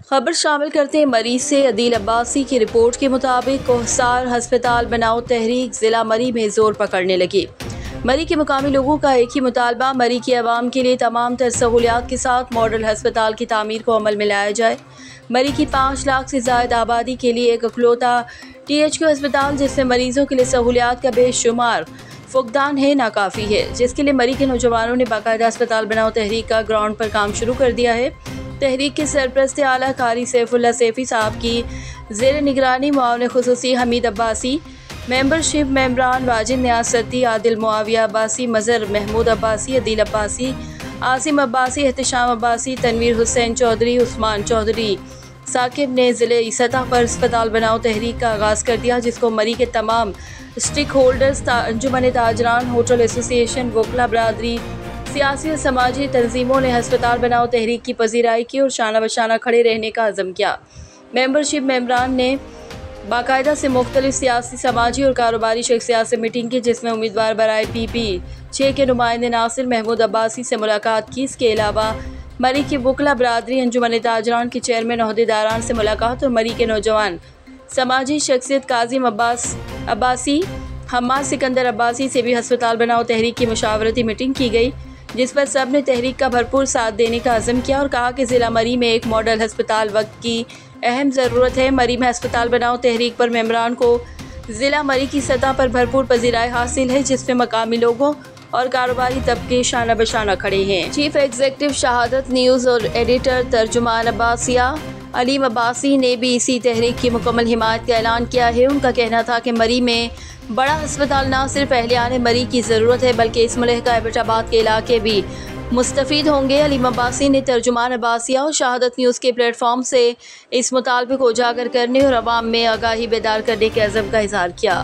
खबर शामिल करते हैं मरीज से। अदील अब्बासी की रिपोर्ट के मुताबिक कोहसार अस्पताल बनाओ तहरीक जिला मरी में जोर पकड़ने लगी। मरी के मुकामी लोगों का एक ही मुतालबा, मरी की आवाम के लिए तमाम तर सहूलियात के साथ मॉडल अस्पताल की तामीर को अमल में लाया जाए। मरी की 5 लाख से ज़ायद आबादी के लिए एक अकलौता THQ अस्पताल जिसमें मरीजों के लिए सहूलियात का बेशुमार फुकदान है, नाकाफ़ी है, जिसके लिए मरी के नौजवानों ने बाकायदा अस्पताल बनाओ तहरीक का ग्राउंड पर काम शुरू कर दिया है। तहरीक के सरपरस्त आला कारी सैफुल्लाह सैफी साहब की ज़ेर निगरानी मुआवन खुसूसी हमीद अब्बासी, मेंबरशिप मेम्बरान वाजिद न्याज सत्ती, आदिल मुआविया अब्बासी, मज़र महमूद अब्बासी, अदील अब्बासी, आसिम अब्बासी, एहतशाम अब्बासी, तनवीर हुसैन चौधरी, उस्मान चौधरी साकिब ने ज़िले सतह पर अस्पताल बनाओ तहरीक का आगाज़ कर दिया, जिसको मरी के तमाम स्टेक होल्डर्स, अंजुमन ताजरान, होटल एसोसिएशन, वकला बरादरी, सियासी और समाजी तंजीमों ने अस्पताल बनाओ तहरीक की पजीराई की और शाना बशाना खड़े रहने का अज़म किया। मेंबरशिप मेम्बरान ने बाकायदा से मुख्तलिफ सियासी, समाजी और कारोबारी शख्सियात से मीटिंग की, जिसमें उम्मीदवार बराए PP 6 के नुमाइंदे नासिर महमूद अब्बासी से मुलाकात की। इसके अलावा मरी की वकला बरादरी, अंजुमन ताजरान के चेयरमैन अहदेदारान से मुलाकात और मरी के नौजवान समाजी शख्सियत काजिम अब्बासी, हम्माद सिकंदर अब्बासी से भी अस्पताल बनाओ तहरीक की मुशावरती मीटिंग की गई, जिस पर सब ने तहरीक का भरपूर साथ देने का अज़म किया और कहा कि ज़िला मरी में एक मॉडल अस्पताल वक्त की अहम ज़रूरत है। मरी में अस्पताल बनाओ तहरीक पर मेम्बरान को ज़िला मरी की सतह पर भरपूर पजीराई हासिल है, जिसमें मकामी लोगों और कारोबारी तबके शाना बशाना खड़े हैं। चीफ एग्जीक्यूटिव शहादत न्यूज़ और एडिटर तर्जुमान अब्बासिया अलीम अब्बासी ने भी इसी तहरीक की मुकम्मल हिमायत का ऐलान किया है। उनका कहना था कि मरी में बड़ा अस्पताल न सिर्फ अहलियान मरी की ज़रूरत है, बल्कि इस मलहका एबटाबाद के इलाके भी मुस्तफ़ीद होंगे। अलीम अब्बासी ने तर्जुमान अब्बासिया और शहादत न्यूज़ के प्लेटफॉर्म से इस मुतालबे को उजागर करने और अवाम में आगाही बेदार करने के अज़म का इज़हार किया।